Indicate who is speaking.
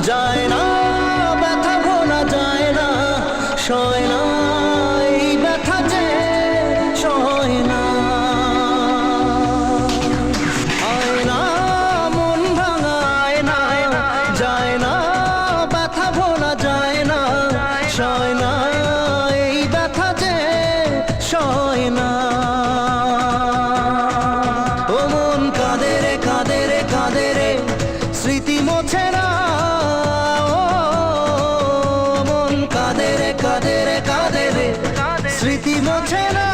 Speaker 1: যায় না ব্যথা ভোলা যায় না, সয় না এই ব্যথা যে সয় না। আয় না মন ভাঙায় না, যায় না ব্যথা ভোলা যায় না, সয় না এই ব্যথা যে সয় না। ও মন কাঁদে রে কাঁদে রে কাঁদে রে, স্মৃতি মোছে না। কাঁদে রে কাঁদে রে কাঁদে রে, স্মৃতি মোছে না।